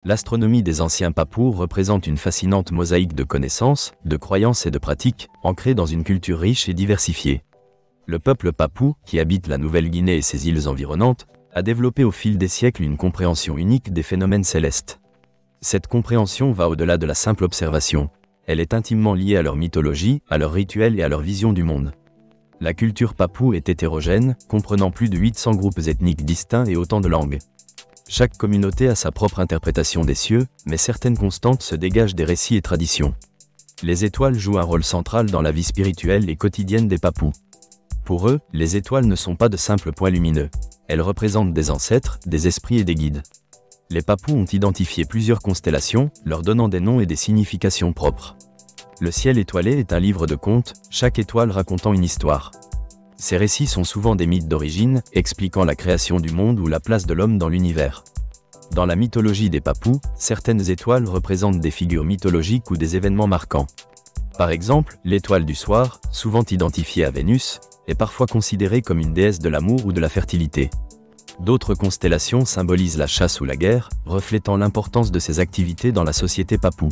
L'astronomie des anciens Papous représente une fascinante mosaïque de connaissances, de croyances et de pratiques, ancrée dans une culture riche et diversifiée. Le peuple papou, qui habite la Nouvelle-Guinée et ses îles environnantes, a développé au fil des siècles une compréhension unique des phénomènes célestes. Cette compréhension va au-delà de la simple observation. Elle est intimement liée à leur mythologie, à leurs rituels et à leur vision du monde. La culture papoue est hétérogène, comprenant plus de 800 groupes ethniques distincts et autant de langues. Chaque communauté a sa propre interprétation des cieux, mais certaines constantes se dégagent des récits et traditions. Les étoiles jouent un rôle central dans la vie spirituelle et quotidienne des Papous. Pour eux, les étoiles ne sont pas de simples points lumineux. Elles représentent des ancêtres, des esprits et des guides. Les Papous ont identifié plusieurs constellations, leur donnant des noms et des significations propres. Le ciel étoilé est un livre de contes, chaque étoile racontant une histoire. Ces récits sont souvent des mythes d'origine, expliquant la création du monde ou la place de l'homme dans l'univers. Dans la mythologie des Papous, certaines étoiles représentent des figures mythologiques ou des événements marquants. Par exemple, l'étoile du soir, souvent identifiée à Vénus, est parfois considérée comme une déesse de l'amour ou de la fertilité. D'autres constellations symbolisent la chasse ou la guerre, reflétant l'importance de ces activités dans la société papoue.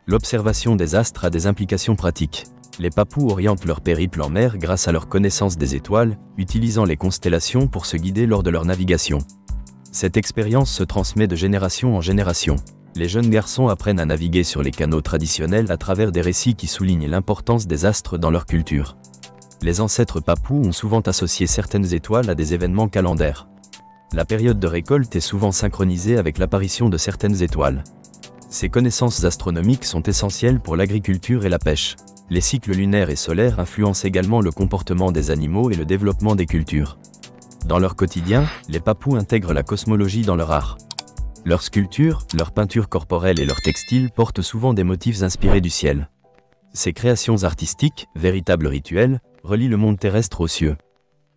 L'observation des astres a des implications pratiques. Les Papous orientent leur périple en mer grâce à leur connaissance des étoiles, utilisant les constellations pour se guider lors de leur navigation. Cette expérience se transmet de génération en génération. Les jeunes garçons apprennent à naviguer sur les canaux traditionnels à travers des récits qui soulignent l'importance des astres dans leur culture. Les ancêtres Papous ont souvent associé certaines étoiles à des événements calendaires. La période de récolte est souvent synchronisée avec l'apparition de certaines étoiles. Ces connaissances astronomiques sont essentielles pour l'agriculture et la pêche. Les cycles lunaires et solaires influencent également le comportement des animaux et le développement des cultures. Dans leur quotidien, les Papous intègrent la cosmologie dans leur art. Leurs sculptures, leurs peintures corporelles et leurs textiles portent souvent des motifs inspirés du ciel. Ces créations artistiques, véritables rituels, relient le monde terrestre aux cieux.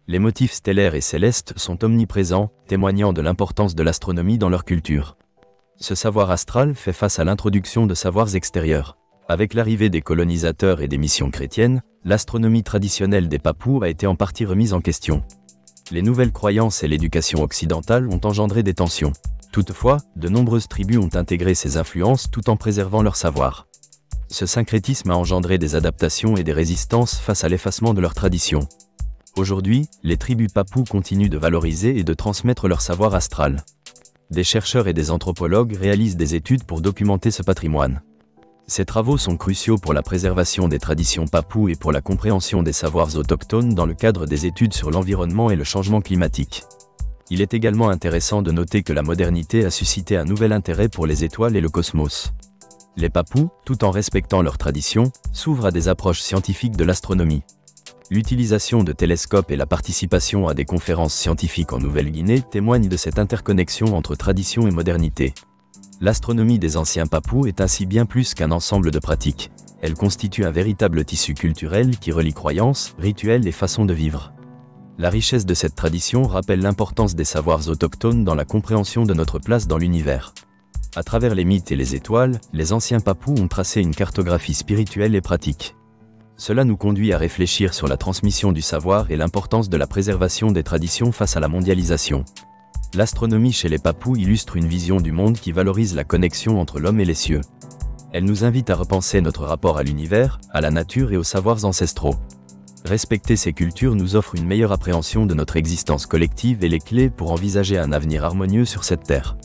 Les motifs stellaires et célestes sont omniprésents, témoignant de l'importance de l'astronomie dans leur culture. Ce savoir astral fait face à l'introduction de savoirs extérieurs. Avec l'arrivée des colonisateurs et des missions chrétiennes, l'astronomie traditionnelle des Papous a été en partie remise en question. Les nouvelles croyances et l'éducation occidentale ont engendré des tensions. Toutefois, de nombreuses tribus ont intégré ces influences tout en préservant leur savoir. Ce syncrétisme a engendré des adaptations et des résistances face à l'effacement de leurs traditions. Aujourd'hui, les tribus Papous continuent de valoriser et de transmettre leur savoir astral. Des chercheurs et des anthropologues réalisent des études pour documenter ce patrimoine. Ces travaux sont cruciaux pour la préservation des traditions papoues et pour la compréhension des savoirs autochtones dans le cadre des études sur l'environnement et le changement climatique. Il est également intéressant de noter que la modernité a suscité un nouvel intérêt pour les étoiles et le cosmos. Les Papous, tout en respectant leurs traditions, s'ouvrent à des approches scientifiques de l'astronomie. L'utilisation de télescopes et la participation à des conférences scientifiques en Nouvelle-Guinée témoignent de cette interconnexion entre tradition et modernité. L'astronomie des anciens Papous est ainsi bien plus qu'un ensemble de pratiques. Elle constitue un véritable tissu culturel qui relie croyances, rituels et façons de vivre. La richesse de cette tradition rappelle l'importance des savoirs autochtones dans la compréhension de notre place dans l'univers. À travers les mythes et les étoiles, les anciens Papous ont tracé une cartographie spirituelle et pratique. Cela nous conduit à réfléchir sur la transmission du savoir et l'importance de la préservation des traditions face à la mondialisation. L'astronomie chez les Papous illustre une vision du monde qui valorise la connexion entre l'homme et les cieux. Elle nous invite à repenser notre rapport à l'univers, à la nature et aux savoirs ancestraux. Respecter ces cultures nous offre une meilleure appréhension de notre existence collective et les clés pour envisager un avenir harmonieux sur cette terre.